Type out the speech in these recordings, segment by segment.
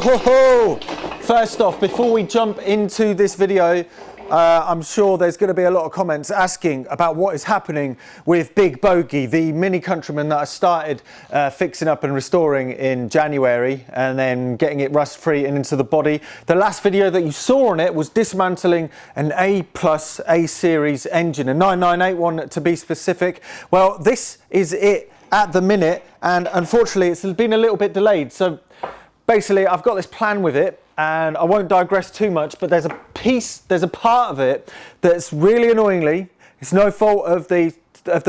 Whoa! First off, before we jump into this video, I'm sure there's going to be a lot of comments asking about what is happening with Big Bogey, the Mini Countryman that I started fixing up and restoring in January and then getting it rust free and into the body. The last video that you saw on it was dismantling an A+ A series engine, a 9981 to be specific. Well, this is it at the minute, and unfortunately it's been a little bit delayed. So basically I've got this plan with it, and I won't digress too much, but there's a part of it that's really annoyingly, it's no fault of the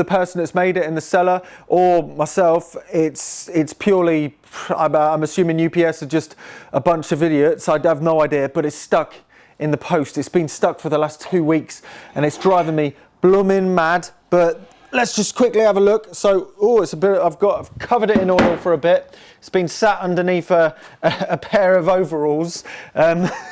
person that's made it in the seller or myself. It's purely, I'm assuming UPS are just a bunch of idiots. I have no idea, but it's stuck in the post. It's been stuck for the last 2 weeks and it's driving me blooming mad. But let's just quickly have a look. So, it's a bit, I've covered it in oil for a bit. It's been sat underneath a pair of overalls.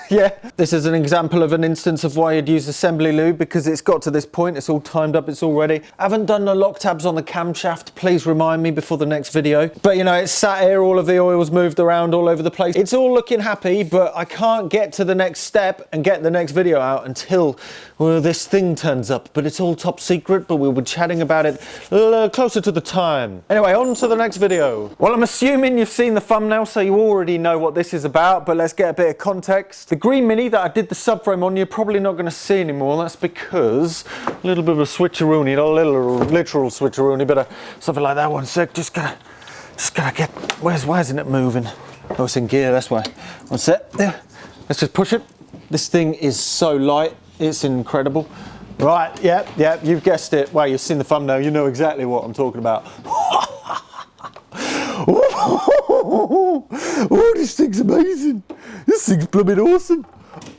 Yeah, this is an example of an instance of why you'd use assembly lube, because it's got to this point, it's all timed up, it's all ready. I haven't done the lock tabs on the camshaft, please remind me before the next video. But you know, it's sat here, all of the oil's moved around all over the place. It's all looking happy, but I can't get to the next step and get the next video out until, well, this thing turns up. But it's all top secret, but we'll be chatting about it closer to the time. Anyway, on to the next video. Well, I'm assuming you've seen the thumbnail, so you already know what this is about, but let's get a bit of context. The green Mini that I did the subframe on, you're probably not going to see anymore. That's because a little bit of a switcheroony, not a little literal switcheroony, but something like that. One sec, just gotta get, why isn't it moving? Oh, it's in gear, that's why. One sec, there. Let's just push it. This thing is so light, it's incredible. Right, yeah, you've guessed it. Well, you've seen the thumbnail, you know exactly what I'm talking about. Oh, this thing's amazing. This thing's blooming awesome.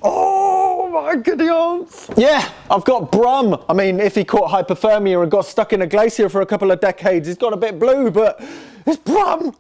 Oh my goodness. Yeah, I've got Brum. I mean, if he caught hypothermia and got stuck in a glacier for a couple of decades, he's got a bit blue, but it's Brum.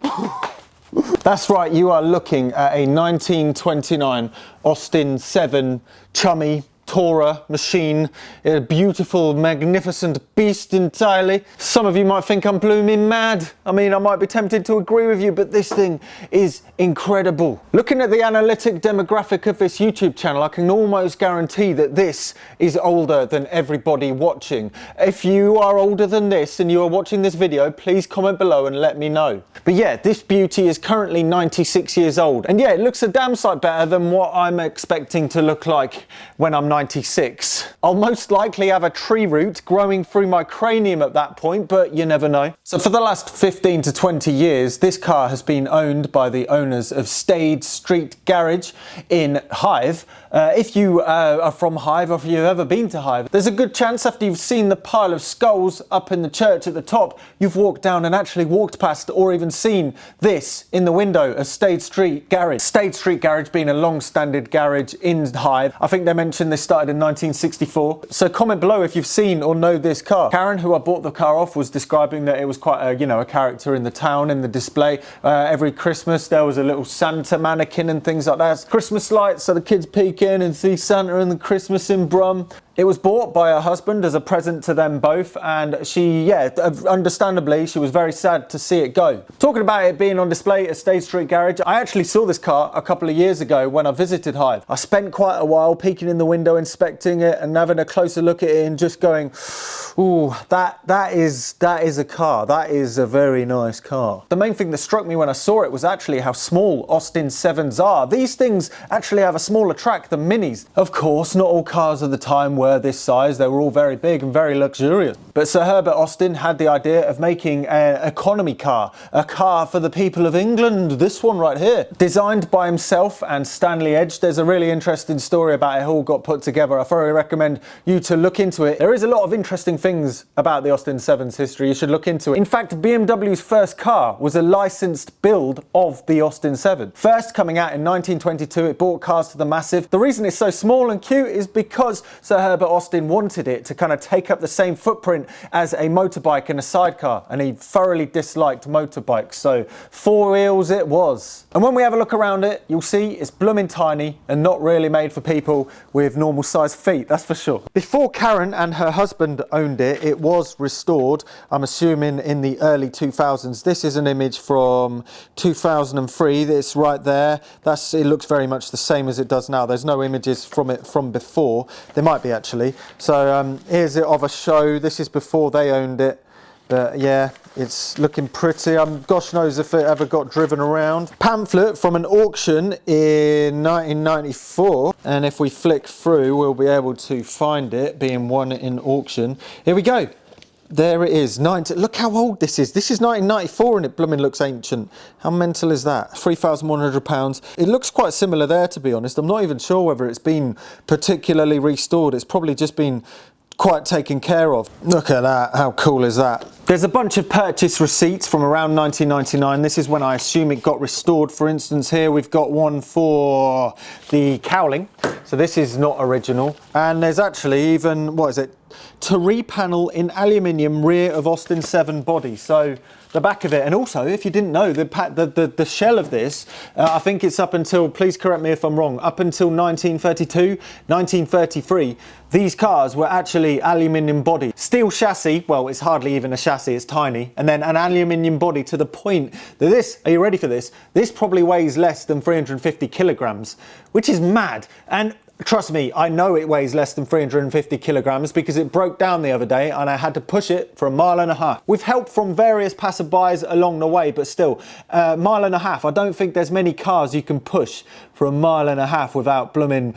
That's right, you are looking at a 1929 Austin 7 Chummy Tourer machine, a beautiful, magnificent beast entirely. Some of you might think I'm blooming mad. I mean, I might be tempted to agree with you, but this thing is incredible. Looking at the analytic demographic of this YouTube channel, I can almost guarantee that this is older than everybody watching. If you are older than this and you are watching this video, please comment below and let me know. But yeah, this beauty is currently 96 years old. And yeah, it looks a damn sight better than what I'm expecting to look like when I'm 96. I'll most likely have a tree root growing through my cranium at that point, but you never know. So for the last 15 to 20 years, this car has been owned by the owners of Stade Street Garage in Hive. If you are from Hive, or if you've ever been to Hive, there's a good chance after you've seen the pile of skulls up in the church at the top, you've walked down and actually walked past or even seen this in the window of Stade Street Garage. Stade Street Garage being a long-standing garage in Hive. I think they mentioned this started in 1964. So comment below if you've seen or know this car. Karen, who I bought the car off, was describing that it was quite a, you know, a character in the town, in the display. Every Christmas there was a little Santa mannequin and things like that. Christmas lights so the kids peek in and see Santa and the Christmas in Brum. It was bought by her husband as a present to them both, and she, yeah, understandably, she was very sad to see it go. Talking about it being on display at Stade Street Garage, I actually saw this car a couple of years ago when I visited Hive. I spent quite a while peeking in the window, inspecting it and having a closer look at it and just going, ooh, that is a car. That is a very nice car. The main thing that struck me when I saw it was actually how small Austin 7s are. These things actually have a smaller track than Minis. Of course, not all cars of the time were this size. They were all very big and very luxurious. But Sir Herbert Austin had the idea of making an economy car, a car for the people of England. This one right here, designed by himself and Stanley Edge. There's a really interesting story about it all got put together. I thoroughly recommend you to look into it. There is a lot of interesting things about the Austin 7's history. You should look into it. In fact, BMW's first car was a licensed build of the Austin 7. First coming out in 1922, it brought cars to the massive. The reason it's so small and cute is because Sir Herbert Herbert Austin wanted it to kind of take up the same footprint as a motorbike and a sidecar, and he thoroughly disliked motorbikes, so 4 wheels it was. And when we have a look around it, you'll see it's blooming tiny and not really made for people with normal sized feet, that's for sure. Before Karen and her husband owned it, it was restored, I'm assuming in the early 2000s. This is an image from 2003, it's right there. It looks very much the same as it does now. There's no images from it from before. There might be actually. So here's it of a show. This is before they owned it. But yeah, it's looking pretty. Gosh knows if it ever got driven around. Pamphlet from an auction in 1994. And if we flick through, we'll be able to find it being one in auction. Here we go. There it is. Look how old this is. This is 1994 and it blooming looks ancient. How mental is that? £3,100. It looks quite similar there, to be honest. I'm not even sure whether it's been particularly restored. It's probably just been quite taken care of. Look at that, how cool is that? There's a bunch of purchase receipts from around 1999. This is when I assume it got restored. For instance, here we've got one for the cowling. So this is not original. And there's actually even, what is it? Terry panel in aluminium rear of Austin 7 body. So the back of it, and also if you didn't know, the shell of this, I think it's up until, please correct me if I'm wrong, up until 1932, 1933, these cars were actually aluminium body. Steel chassis, well, it's hardly even a chassis, it's tiny, and then an aluminium body to the point that this, are you ready for this? This probably weighs less than 350 kilograms, which is mad. And trust me, I know it weighs less than 350 kilograms because it broke down the other day and I had to push it for 1.5 miles. With help from various passerbys along the way, but still, 1.5 miles, I don't think there's many cars you can push for 1.5 miles without blooming.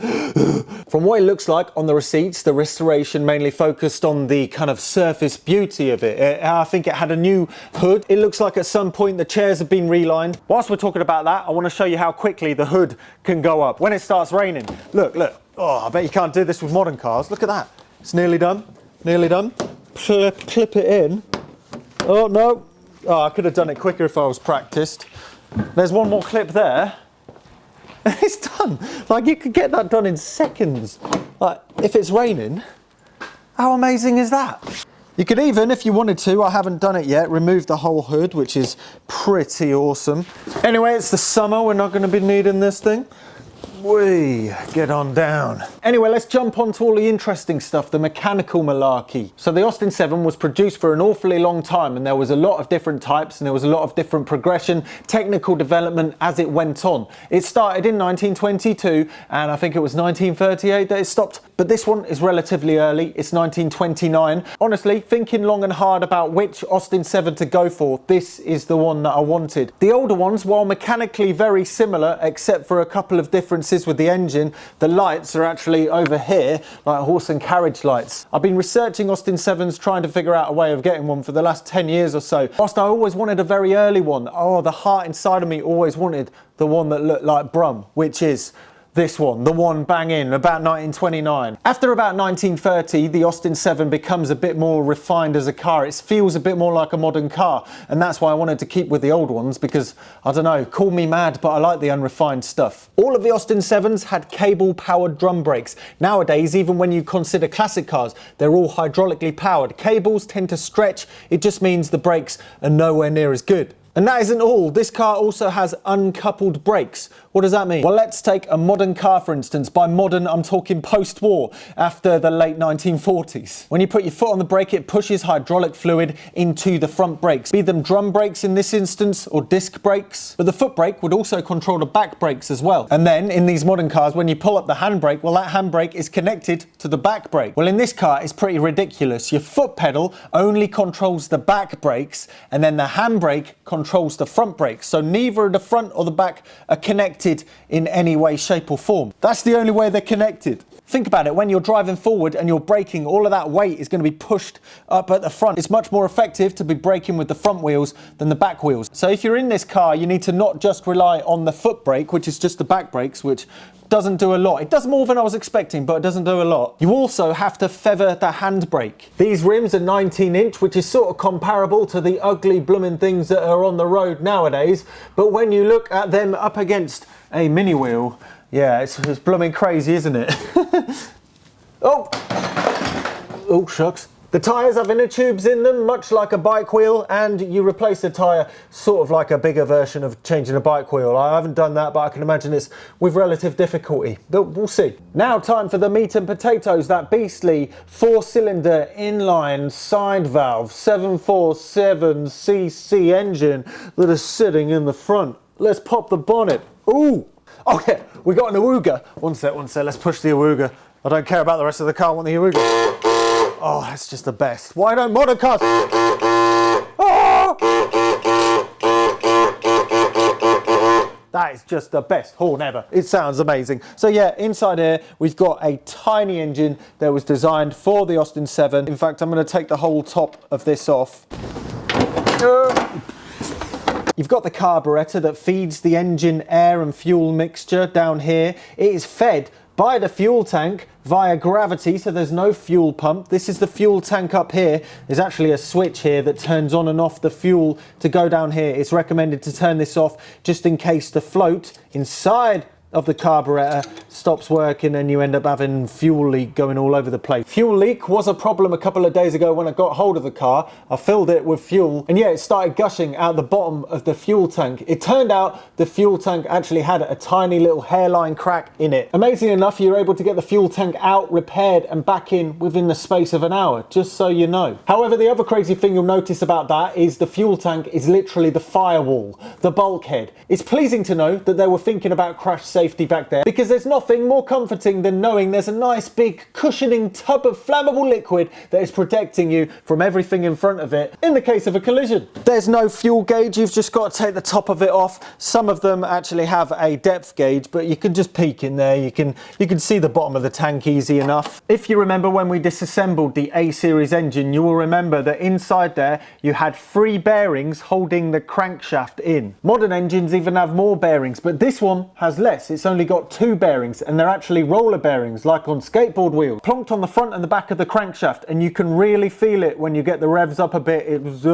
From what it looks like on the receipts, the restoration mainly focused on the kind of surface beauty of it. I think it had a new hood. It looks like at some point the chairs have been relined. Whilst we're talking about that, I want to show you how quickly the hood can go up when it starts raining. Look, look. Oh, I bet you can't do this with modern cars. Look at that. It's nearly done. Nearly done. Clip it in. Oh, no. Oh, I could have done it quicker if I was practiced. There's one more clip there. It's done. Like, you could get that done in seconds. Like, if it's raining, how amazing is that? You could even, if you wanted to, I haven't done it yet, remove the whole hood, which is pretty awesome. Anyway, it's the summer. We're not going to be needing this thing. Whee, get on down. Anyway, let's jump on to all the interesting stuff, the mechanical malarkey. So the Austin 7 was produced for an awfully long time and there was a lot of different types and there was a lot of different progression, technical development as it went on. It started in 1922 and I think it was 1938 that it stopped. But this one is relatively early, it's 1929. Honestly, thinking long and hard about which Austin 7 to go for, this is the one that I wanted. The older ones, while mechanically very similar, except for a couple of differences with the engine, the lights are actually over here, like horse and carriage lights. I've been researching Austin 7s, trying to figure out a way of getting one for the last 10 years or so. Whilst I always wanted a very early one, oh, the heart inside of me always wanted the one that looked like Brum, which is this one, the one bang in, about 1929. After about 1930, the Austin 7 becomes a bit more refined as a car. It feels a bit more like a modern car, and that's why I wanted to keep with the old ones because, I don't know, call me mad, but I like the unrefined stuff. All of the Austin 7s had cable-powered drum brakes. Nowadays, even when you consider classic cars, they're all hydraulically powered. Cables tend to stretch. It just means the brakes are nowhere near as good. And that isn't all. This car also has uncoupled brakes. What does that mean? Well, let's take a modern car, for instance. By modern, I'm talking post-war, after the late 1940s. When you put your foot on the brake, it pushes hydraulic fluid into the front brakes, be them drum brakes in this instance, or disc brakes. But the foot brake would also control the back brakes as well. And then, in these modern cars, when you pull up the handbrake, well, that handbrake is connected to the back brake. Well, in this car, it's pretty ridiculous. Your foot pedal only controls the back brakes, and then the handbrake controls the front brakes. So neither the front or the back are connected in any way, shape or form. That's the only way they're connected. Think about it, when you're driving forward and you're braking, all of that weight is going to be pushed up at the front. It's much more effective to be braking with the front wheels than the back wheels. So if you're in this car, you need to not just rely on the foot brake, which is just the back brakes, which doesn't do a lot. It does more than I was expecting, but it doesn't do a lot. You also have to feather the handbrake. These rims are 19-inch, which is sort of comparable to the ugly blooming things that are on the road nowadays. But when you look at them up against a mini wheel, yeah, it's blooming crazy, isn't it? Oh, shucks. The tyres have inner tubes in them, much like a bike wheel, and you replace the tyre sort of like a bigger version of changing a bike wheel. I haven't done that, but I can imagine it's with relative difficulty. But we'll see. Now time for the meat and potatoes, that beastly 4-cylinder inline side valve 747cc engine that is sitting in the front. Let's pop the bonnet. Ooh! Oh yeah, we got an awooga. One sec, let's push the awooga. I don't care about the rest of the car, I want the awooga. Oh, that's just the best. Why don't modern cars? Oh! That is just the best horn ever. It sounds amazing. So yeah, inside here, we've got a tiny engine that was designed for the Austin 7. In fact, I'm going to take the whole top of this off. You've got the carburetor that feeds the engine air and fuel mixture down here. It is fed by the fuel tank via gravity, so there's no fuel pump. This is the fuel tank up here. There's actually a switch here that turns on and off the fuel to go down here. It's recommended to turn this off just in case the float inside of the carburetor stops working and you end up having fuel leak going all over the place. Fuel leak was a problem a couple of days ago when I got hold of the car. I filled it with fuel and yeah, it started gushing out the bottom of the fuel tank. It turned out the fuel tank actually had a tiny little hairline crack in it. Amazing enough, you're able to get the fuel tank out, repaired and back in within the space of an hour, just so you know. However, the other crazy thing you'll notice about that is the fuel tank is literally the firewall, the bulkhead. It's pleasing to know that they were thinking about crash safety back there, because there's nothing more comforting than knowing there's a nice big cushioning tub of flammable liquid that is protecting you from everything in front of it in the case of a collision. There's no fuel gauge, you've just got to take the top of it off. Some of them actually have a depth gauge, but you can just peek in there. You can see the bottom of the tank easy enough. If you remember when we disassembled the A-series engine, you will remember that inside there you had 3 bearings holding the crankshaft in. Modern engines even have more bearings, but this one has less. It's only got 2 bearings, and they're actually roller bearings like on skateboard wheels, plonked on the front and the back of the crankshaft, and you can really feel it when you get the revs up a bit. It was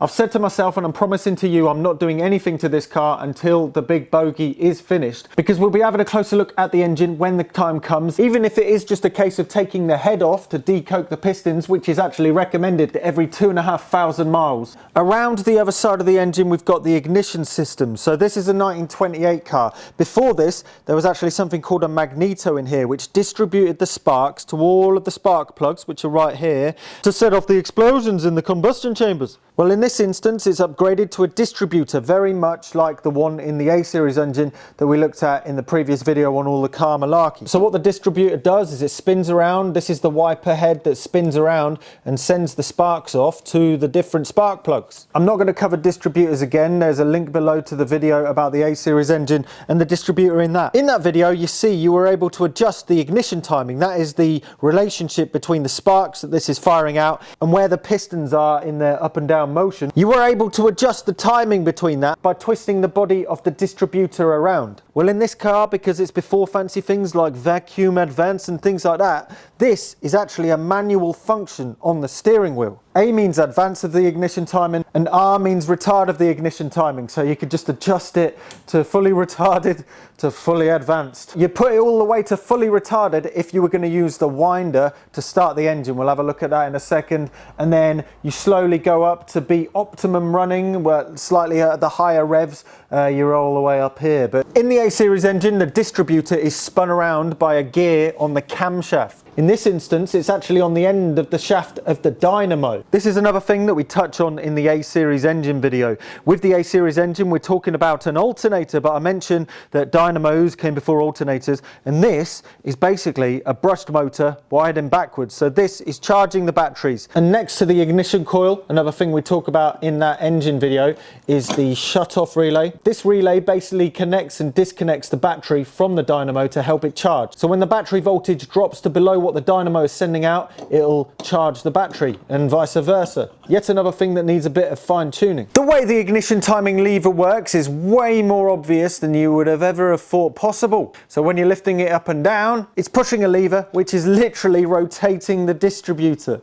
I've said to myself, and I'm promising to you, I'm not doing anything to this car until the big bogey is finished, because we'll be having a closer look at the engine when the time comes, even if it is just a case of taking the head off to decoke the pistons, which is actually recommended every 2,500 miles. Around the other side of the engine, we've got the ignition system. So this is a 1928 car. Before this, there was actually something called a magneto in here, which distributed the sparks to all of the spark plugs, which are right here, to set off the explosions in the combustion chambers. Well, in this instance, it's upgraded to a distributor, very much like the one in the A-series engine that we looked at in the previous video on all the car malarkey. So what the distributor does is it spins around. This is the wiper head that spins around and sends the sparks off to the different spark plugs. I'm not going to cover distributors again. There's a link below to the video about the A-series engine and the distributor in that. In that video, you see you were able to adjust the ignition timing. That is the relationship between the sparks that this is firing out and where the pistons are in their up and down motion. You were able to adjust the timing between that by twisting the body of the distributor around. Well, in this car, because it's before fancy things like vacuum advance and things like that, this is actually a manual function on the steering wheel. A means advance of the ignition timing and R means retard of the ignition timing. So you could just adjust it to fully retarded to fully advanced. You put it all the way to fully retarded if you were going to use the winder to start the engine. We'll have a look at that in a second. And then you slowly go up to be optimum running, where slightly at the higher revs, you're all the way up here. But in the A-series engine, the distributor is spun around by a gear on the camshaft. In this instance, it's actually on the end of the shaft of the dynamo. This is another thing that we touch on in the A-series engine video. With the A-series engine, we're talking about an alternator, but I mentioned that dynamos came before alternators, and this is basically a brushed motor wired backwards. So this is charging the batteries. And next to the ignition coil, another thing we talk about in that engine video is the shut-off relay. This relay basically connects and disconnects the battery from the dynamo to help it charge. So when the battery voltage drops to below what the dynamo is sending out, it'll charge the battery and vice versa. Yet another thing that needs a bit of fine tuning. The way the ignition timing lever works is way more obvious than you would have ever thought possible. So when you're lifting it up and down, it's pushing a lever which is literally rotating the distributor.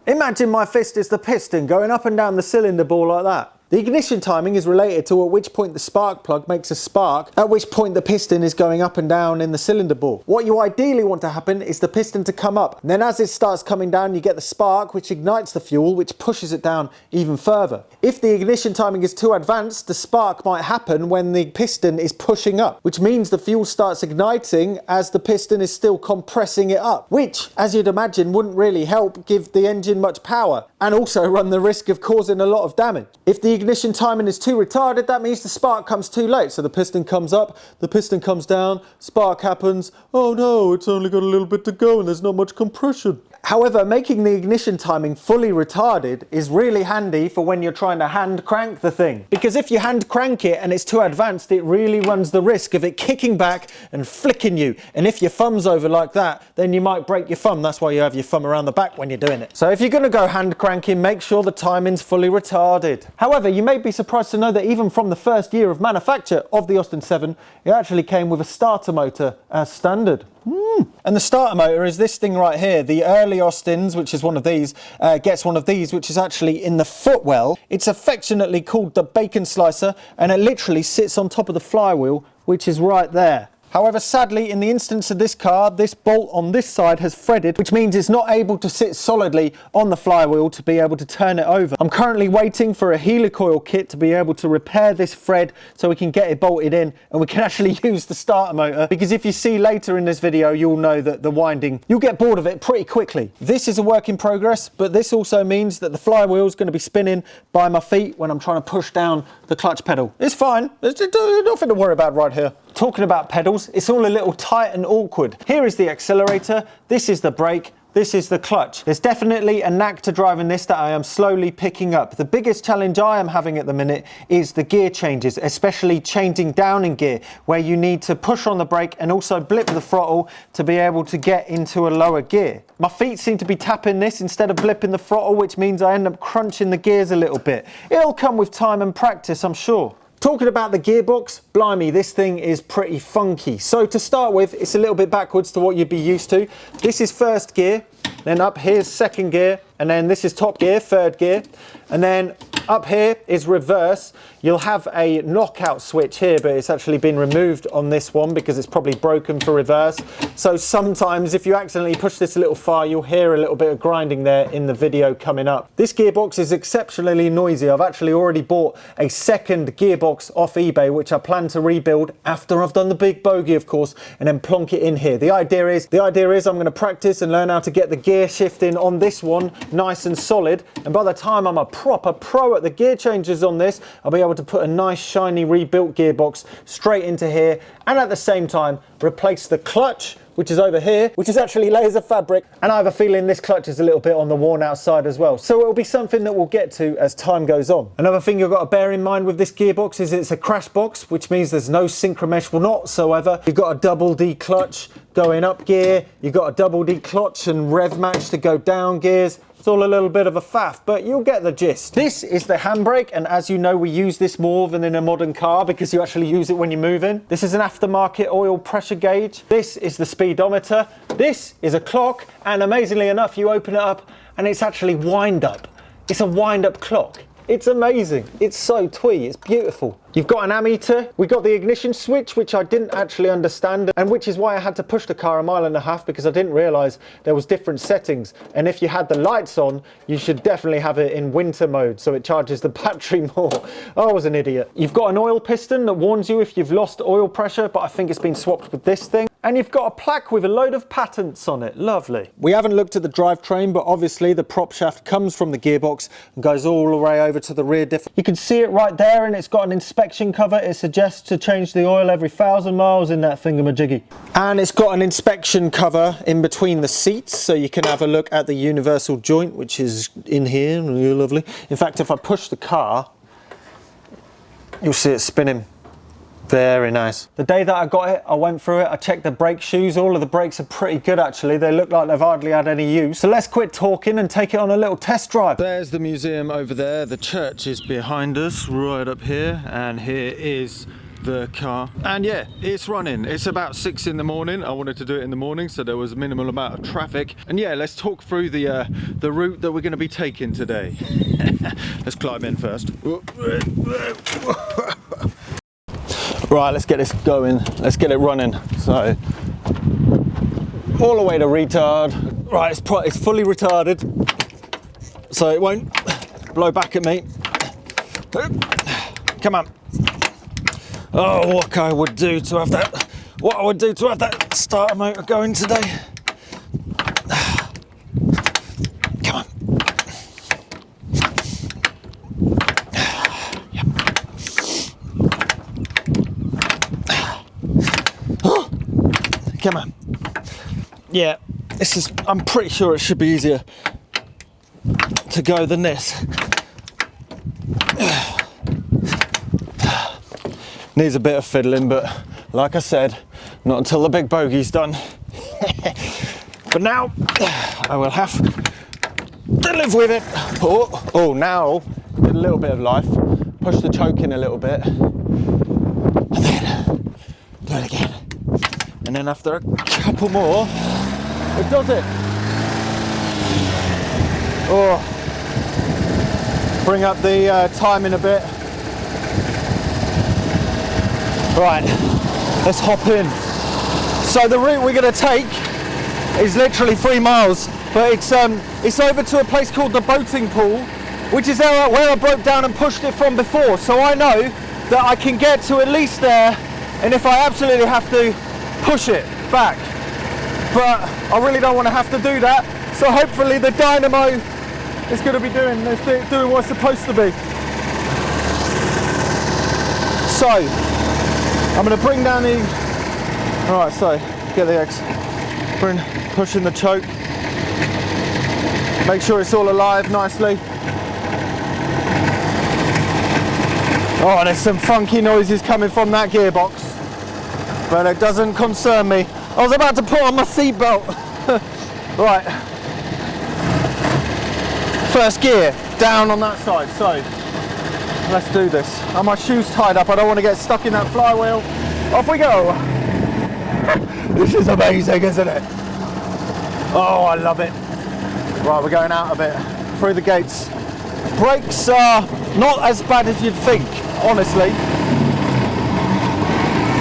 Imagine my fist is the piston going up and down the cylinder ball like that. The ignition timing is related to at which point the spark plug makes a spark, at which point the piston is going up and down in the cylinder bore. What you ideally want to happen is the piston to come up. And then as it starts coming down, you get the spark, which ignites the fuel, which pushes it down even further. If the ignition timing is too advanced, the spark might happen when the piston is pushing up, which means the fuel starts igniting as the piston is still compressing it up, which, as you'd imagine, wouldn't really help give the engine much power, and also run the risk of causing a lot of damage. If the ignition timing is too retarded, that means the spark comes too late. So the piston comes up, the piston comes down, spark happens. Oh no, it's only got a little bit to go and there's not much compression. However, making the ignition timing fully retarded is really handy for when you're trying to hand crank the thing. Because if you hand crank it and it's too advanced, it really runs the risk of it kicking back and flicking you. And if your thumb's over like that, then you might break your thumb. That's why you have your thumb around the back when you're doing it. So if you're going to go hand cranking, make sure the timing's fully retarded. However, you may be surprised to know that even from the first year of manufacture of the Austin 7, it actually came with a starter motor as standard. And the starter motor is this thing right here. The early Austins, which is one of these, gets one of these, which is actually in the footwell. It's affectionately called the bacon slicer, and it literally sits on top of the flywheel, which is right there. However, sadly, in the instance of this car, this bolt on this side has threaded, which means it's not able to sit solidly on the flywheel to be able to turn it over. I'm currently waiting for a helicoil kit to be able to repair this thread so we can get it bolted in and we can actually use the starter motor, because if you see later in this video, you'll know that the winding, you'll get bored of it pretty quickly. This is a work in progress, but this also means that the flywheel is going to be spinning by my feet when I'm trying to push down the clutch pedal. It's fine. There's nothing to worry about right here. Talking about pedals, it's all a little tight and awkward. Here is the accelerator, this is the brake, this is the clutch. There's definitely a knack to driving this that I am slowly picking up. The biggest challenge I am having at the minute is the gear changes, especially changing down in gear, where you need to push on the brake and also blip the throttle to be able to get into a lower gear. My feet seem to be tapping this instead of blipping the throttle, which means I end up crunching the gears a little bit. It'll come with time and practice, I'm sure. Talking about the gearbox, blimey, this thing is pretty funky. So to start with, it's a little bit backwards to what you'd be used to. This is first gear, then up here's second gear, and then this is top gear, third gear, and then up here is reverse. You'll have a knockout switch here, but it's actually been removed on this one because it's probably broken for reverse. So sometimes if you accidentally push this a little far, you'll hear a little bit of grinding there in the video coming up. This gearbox is exceptionally noisy. I've actually already bought a second gearbox off eBay, which I plan to rebuild after I've done the big bogey, of course, and then plonk it in here. The idea is I'm going to practice and learn how to get the gear shifting on this one nice and solid, and by the time I'm a proper pro at the gear changes on this, I'll be able to put a nice shiny rebuilt gearbox straight into here, and at the same time replace the clutch, which is over here, which is actually layers of fabric, and I have a feeling this clutch is a little bit on the worn out side as well. So it'll be something that we'll get to as time goes on. Another thing you've got to bear in mind with this gearbox is it's a crash box, which means there's no synchromesh whatsoever. You've got a double D clutch going up gear, you've got a double D clutch and rev match to go down gears. It's all a little bit of a faff, but you'll get the gist. This is the handbrake, and as you know, we use this more than in a modern car because you actually use it when you're moving. This is an aftermarket oil pressure gauge. This is the speedometer. This is a clock, and amazingly enough, you open it up and it's actually wind up. It's a wind up clock. It's amazing. It's so twee. It's beautiful. You've got an ammeter. We got the ignition switch, which I didn't actually understand, and which is why I had to push the car 1.5 miles because I didn't realize there was different settings. And if you had the lights on, you should definitely have it in winter mode so it charges the battery more. I was an idiot. You've got an oil piston that warns you if you've lost oil pressure, but I think it's been swapped with this thing. And you've got a plaque with a load of patents on it. Lovely. We haven't looked at the drivetrain, but obviously the prop shaft comes from the gearbox and goes all the way over to the rear diff. You can see it right there, and it's got an inspection cover. It suggests to change the oil every 1,000 miles in that thingamajiggy. And it's got an inspection cover in between the seats, so you can have a look at the universal joint, which is in here. Really lovely. In fact, if I push the car, you'll see it spinning. Very nice. The day that I got it, I went through it, I checked the brake shoes. All of the brakes are pretty good actually. They look like they've hardly had any use. So let's quit talking and take it on a little test drive. There's the museum over there. The church is behind us, right up here. And here is the car. And yeah, it's running. It's about 6 in the morning. I wanted to do it in the morning, so there was a minimal amount of traffic. And yeah, let's talk through the route that we're going to be taking today. Let's climb in first. Right, let's get this going. Let's get it running. So, all the way to retard. Right, it's fully retarded, so it won't blow back at me. Come on. Oh, what I would do to have that. What I would do to have that starter motor going today. Come on. Come on. Yeah, this is, I'm pretty sure it should be easier to go than this. Needs a bit of fiddling, but like I said, not until the big bogey's done. But now, I will have to live with it. Oh, now, a little bit of life. Push the choke in a little bit. And then, do it again. And then after a couple more, it does it. Oh, bring up the timing a bit. Right, let's hop in. So the route we're going to take is literally 3 miles, but it's over to a place called the boating pool, which is where I broke down and pushed it from before. So I know that I can get to at least there, and if I absolutely have to, push it back. But I really don't want to have to do that. So hopefully the dynamo is going to be doing what it's supposed to be. So I'm going to bring down the, alright, so get the X, pushing the choke, make sure it's all alive nicely. Oh, there's some funky noises coming from that gearbox, but it doesn't concern me. I was about to put on my seatbelt. Right, first gear, down on that side, so let's do this. Are my shoes tied up? I don't want to get stuck in that flywheel. Off we go. This is amazing, isn't it? Oh, I love it. Right, we're going out a bit through the gates. Brakes are not as bad as you'd think, honestly.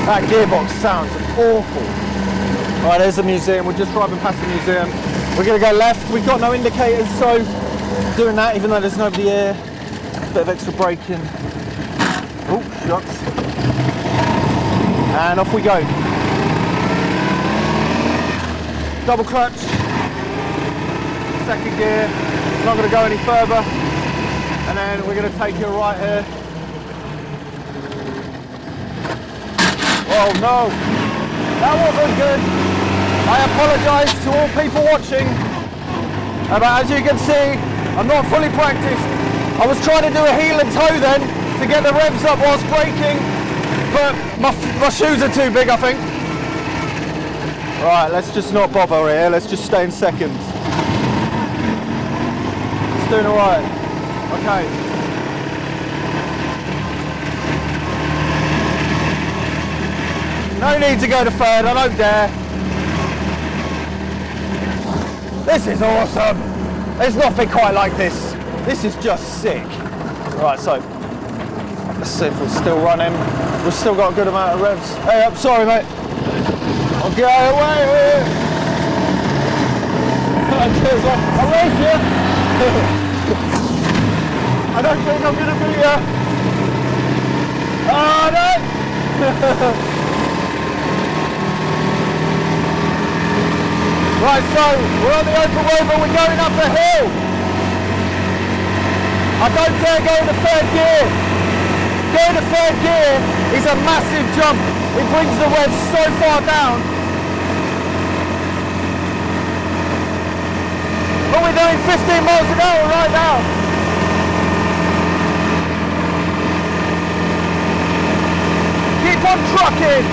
That gearbox sounds awful. Right, there's the museum. We're just driving past the museum. We're going to go left. We've got no indicators, so doing that even though there's nobody here. Bit of extra braking. Oh, shucks. And off we go. Double clutch. Second gear. Not going to go any further. And then we're going to take it right here. Oh no, that wasn't good. I apologise to all people watching. But as you can see, I'm not fully practiced. I was trying to do a heel and toe then to get the revs up whilst braking, but my shoes are too big, I think. Right, let's just not bother here. Let's just stay in seconds. It's doing all right. Okay. No need to go to third. I don't dare. This is awesome. There's nothing quite like this. This is just sick. Right, so let's see if we're still running. We've still got a good amount of revs. Hey up, sorry mate. I'll get away with it. I'll race you. I don't think I'm gonna beat you. Oh no! Right, so we're on the open road, but we're going up the hill. I don't dare go into third gear. Going to third gear is a massive jump. It brings the revs so far down. But we're doing 15 miles an hour right now. Keep on trucking.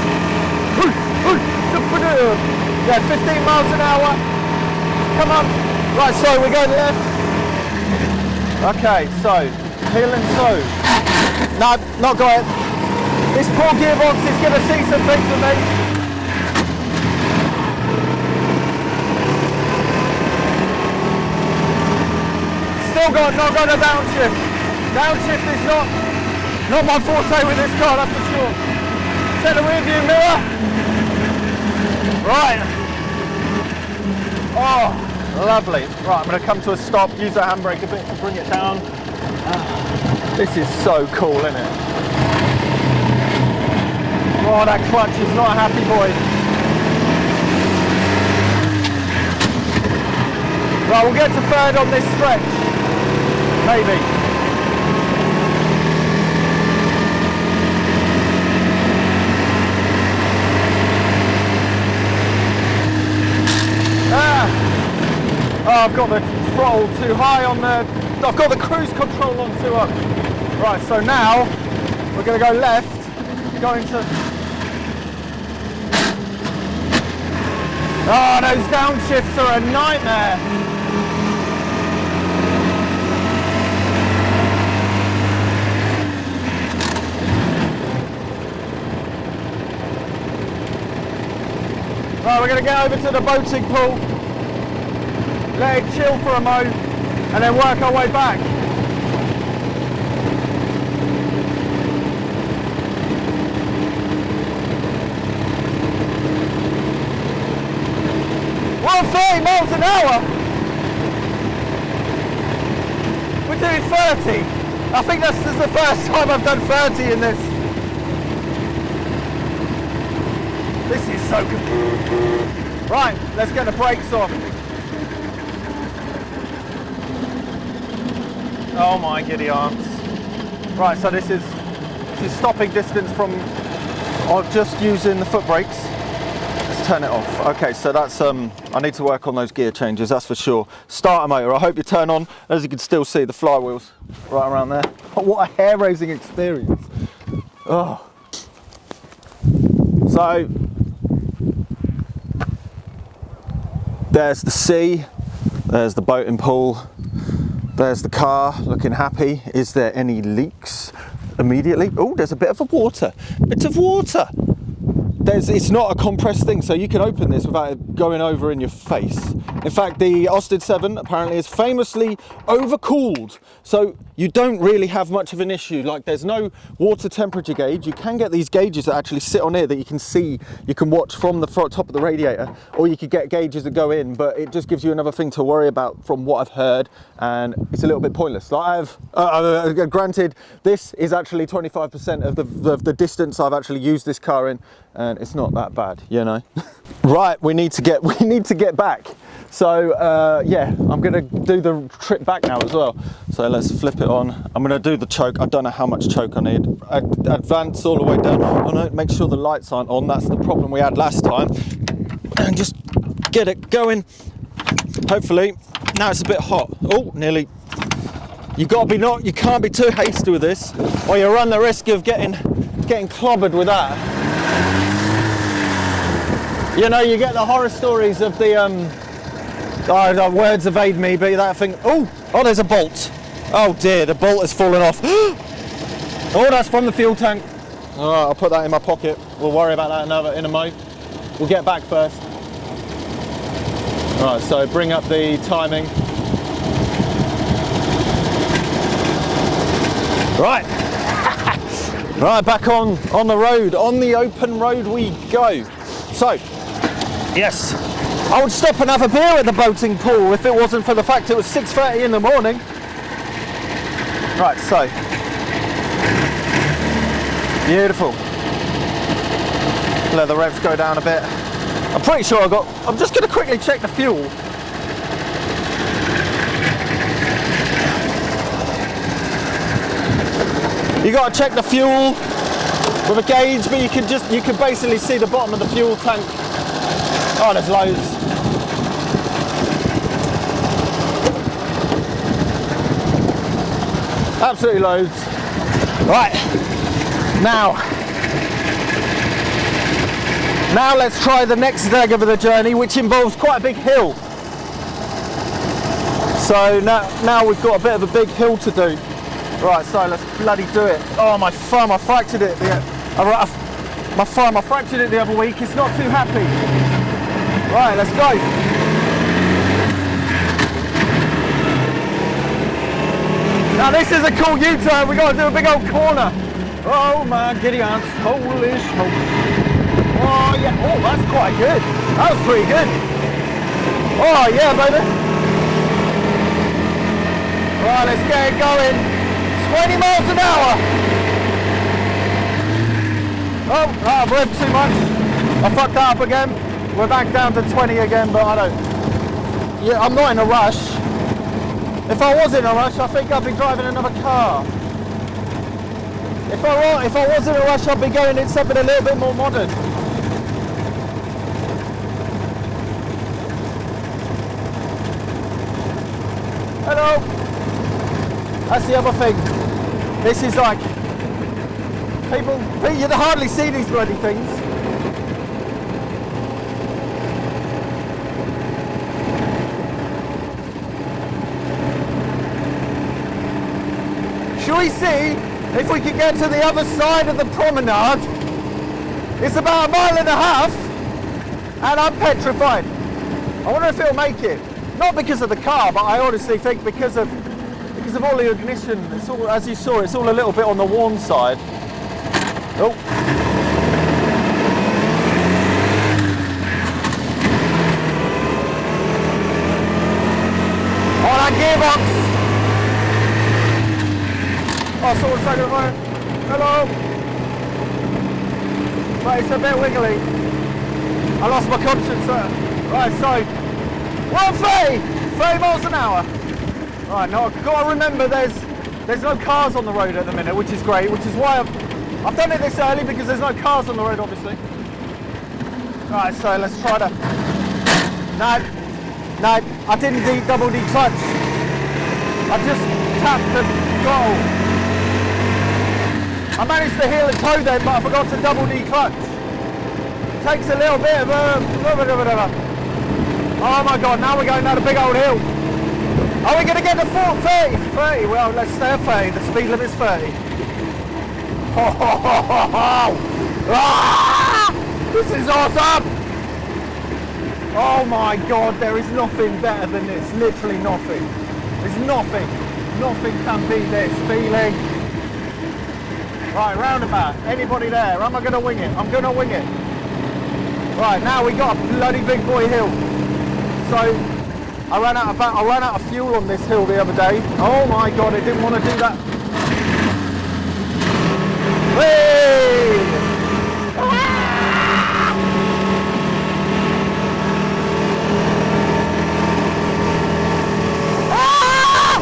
Yeah, 15 miles an hour. Come on. Right, so we're going left. Okay, so heel and toe. No, not got it. This poor gearbox is going to see some things with me. Still not got a downshift. Downshift is not my forte with this car, that's for sure. Check the rear view mirror. Right. Oh, lovely. Right, I'm going to come to a stop, use the handbrake a bit to bring it down. This is so cool, isn't it? Oh, that clutch is not a happy boy. Right, we'll get to third on this stretch. Maybe. Oh, I've got the throttle too high on the... I've got the cruise control on too up. Right, so now we're going to go left, going to... Oh, those downshifts are a nightmare. Right, we're going to get over to the boating pool, let it chill for a mo, and then work our way back. We're 30 miles an hour. We're doing 30. I think this is the first time I've done 30 in this. This is so good. Right, let's get the brakes on. Oh my giddy arms. Right, so this is stopping distance from just using the foot brakes. Let's turn it off. Okay, so that's I need to work on those gear changes, that's for sure. Starter motor, I hope you turn on. As you can still see, the flywheels right around there. What a hair-raising experience. Oh. So there's the sea, there's the boating pool, there's the car looking happy. Is there any leaks immediately? Oh, there's a bit of water. Bits of water. It's not a compressed thing, so you can open this without it going over in your face. In fact, the Austin 7 apparently is famously overcooled, so you don't really have much of an issue. Like, there's no water temperature gauge. You can get these gauges that actually sit on here that you can see, you can watch from the front top of the radiator, or you could get gauges that go in, but it just gives you another thing to worry about from what I've heard, and it's a little bit pointless. Like, granted, this is actually 25% of the distance I've actually used this car in, and it's not that bad, you know. Right, we need to get back. So yeah, I'm gonna do the trip back now as well. So let's flip it on. I'm gonna do the choke. I don't know how much choke I need. Advance all the way down. Oh no, make sure the lights aren't on. That's the problem we had last time. And just get it going. Hopefully, now it's a bit hot. Oh, nearly. You can't be too hasty with this, or you run the risk of getting clobbered with that. You know, you get the horror stories of the the words evade me, but that thing. Oh, there's a bolt. Oh dear, the bolt has fallen off. Oh, that's from the fuel tank. All right, I'll put that in my pocket. We'll worry about that in a mo. We'll get back first. All right, so bring up the timing. Right. Right, back on the road, on the open road we go. So, yes, I would stop and have a beer at the boating pool if it wasn't for the fact it was 6:30 in the morning. Right, so, beautiful. Let the revs go down a bit. I'm pretty sure I'm just going to quickly check the fuel. You got to check the fuel with a gauge, but you can basically see the bottom of the fuel tank. Oh, there's loads. Absolutely loads. Right, now let's try the next leg of the journey, which involves quite a big hill. So now we've got a bit of a big hill to do. Right, so let's bloody do it. Oh, my thumb, I fractured it. My thumb, I fractured it the other week, it's not too happy. Right, let's go. Now this is a cool U-turn, we got to do a big old corner. Oh my giddy aunts, holy smoke. Oh yeah, oh that's quite good. That was pretty good. Oh yeah, baby. Right, let's get it going. 20 miles an hour. Oh, I've revved too much. I fucked that up again. We're back down to 20 again, but I don't. Yeah, I'm not in a rush. If I was in a rush, I think I'd be driving another car. If I was in a rush, I'd be going in something a little bit more modern. Hello. That's the other thing. This is like, people, you hardly see these bloody things. Shall we see if we can get to the other side of the promenade? It's about 1.5 miles, and I'm petrified. I wonder if it'll make it. Not because of the car, but I honestly think because of all the ignition. It's all, as you saw, it's all a little bit on the warm side. Oh. Oh, that gearbox. Oh, someone's taking a fire. Hello. Right, it's a bit wiggly. I lost my conscience there. Right, so 30 miles an hour. Right, now I've got to remember there's no cars on the road at the minute, which is great, which is why I've done it this early, because there's no cars on the road, obviously. Right, so let's try to... No, I didn't double declutch. I just tapped the throttle. I managed to heel and toe then, but I forgot to double declutch. Takes a little bit of oh my god, now we're going down a big old hill. Are we going to get to 30? 30? Well, let's stay at 30. The speed limit is 30. Ah! This is awesome! Oh my god, there is nothing better than this. Literally nothing. There's nothing. Nothing can beat this feeling. Right, roundabout. Anybody there? Am I going to wing it? I'm going to wing it. Right, now we got a bloody big boy hill. So I ran out of fuel on this hill the other day. Oh my god, I didn't want to do that. Hey! Ah! Ah!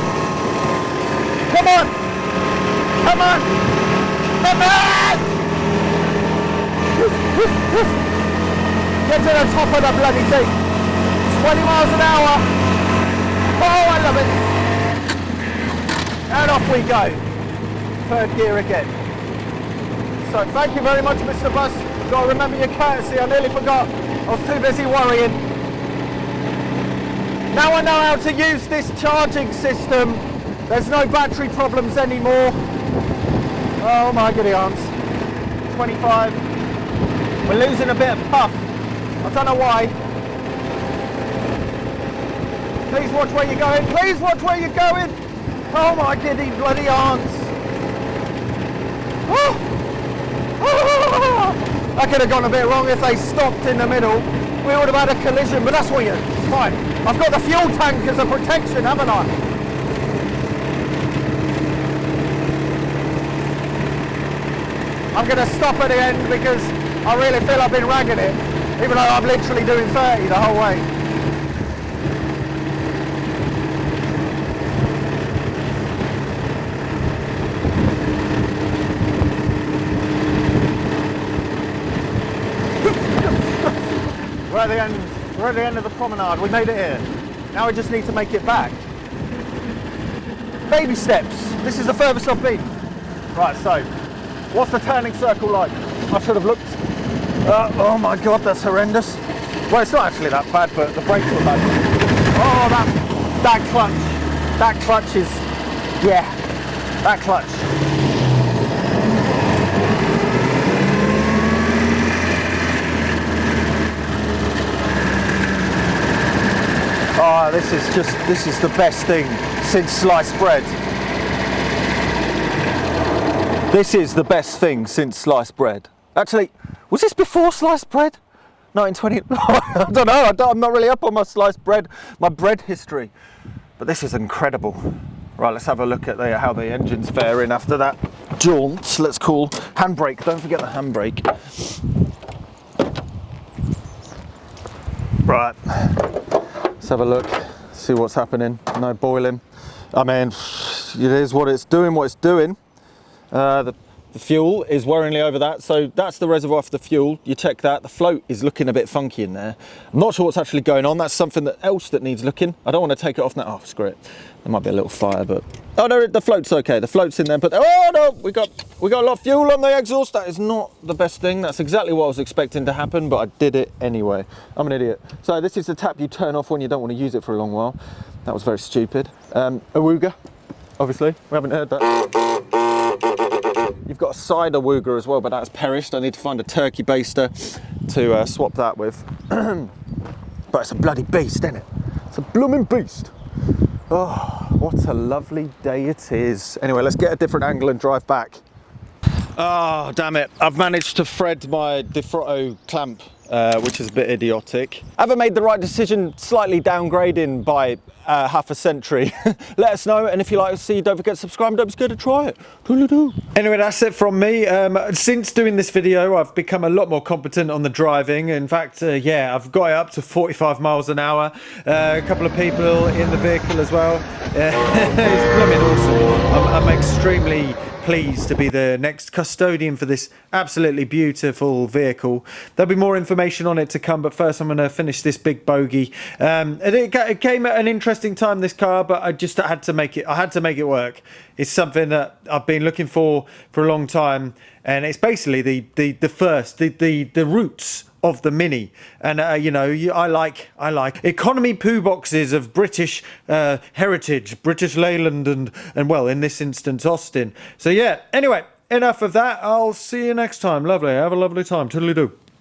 Come on! Come on! Come on! Get to the top of the bloody thing. 20 miles an hour. Oh, I love it. And off we go. Third gear again. So thank you very much, Mr. Bus. You've got to remember your courtesy. I nearly forgot. I was too busy worrying. Now I know how to use this charging system. There's no battery problems anymore. Oh my goody aunts. 25. We're losing a bit of puff. I don't know why. Please watch where you're going. Please watch where you're going. Oh my giddy bloody aunts. Oh. Oh. I could have gone a bit wrong if they stopped in the middle. We would have had a collision, but that's what it's fine. I've got the fuel tank as a protection, haven't I? I'm going to stop at the end because I really feel I've been ragging it, even though I'm literally doing 30 the whole way. We're at the end of the promenade. We made it here. Now we just need to make it back. Baby steps. This is the furthest I've been. Right, so what's the turning circle like? I should have looked. Oh my god, that's horrendous. Well, it's not actually that bad, but the brakes were bad. Oh, that clutch. That clutch is, yeah, that clutch. Right, this is the best thing since sliced bread. This is the best thing since sliced bread. Actually, was this before sliced bread? 1920, I don't know, I'm not really up on my sliced bread, my bread history. But this is incredible. Right, let's have a look at how the engine's faring after that jaunt, let's call. Handbrake, don't forget the handbrake. Right, let's have a look, see what's happening. No boiling. I mean, it is what it's doing. The fuel is worryingly over that, so that's the reservoir for the fuel. You check that. The float is looking a bit funky in there. I'm not sure what's actually going on. That's something else that needs looking. I don't want to take it off now. Oh, screw it. There might be a little fire, but oh no, the float's okay. The float's in there, but oh no, we got a lot of fuel on the exhaust. That is not the best thing. That's exactly what I was expecting to happen, but I did it anyway. I'm an idiot. So this is the tap you turn off when you don't want to use it for a long while. That was very stupid. Awooga, obviously. We haven't heard that. You've got a side awooga as well, but that's perished. I need to find a turkey baster to swap that with. But it's a bloody beast, isn't it? It's a blooming beast. Oh, what a lovely day it is. Anyway, let's get a different angle and drive back. Oh, damn it. I've managed to thread my Defrotto clamp, which is a bit idiotic. Have I made the right decision slightly downgrading by half a century? Let us know, and if you like to see, don't forget to subscribe and don't be scared to try it. Toodaloo. Anyway, that's it from me. Since doing this video, I've become a lot more competent on the driving. In fact, yeah, I've got it up to 45 miles an hour. A couple of people in the vehicle as well. It's blooming awesome. I'm extremely pleased to be the next custodian for this absolutely beautiful vehicle. There'll be more information on it to come, but first I'm going to finish this big bogey. It came at an interesting time, this car, but I just had to make it work. It's something that I've been looking for a long time, and it's basically the roots of the Mini. And you know, I like economy poo boxes of British heritage, British Leyland, and well, in this instance, Austin. So yeah, anyway, enough of that. I'll see you next time. Lovely, have a lovely time. Toodaloo.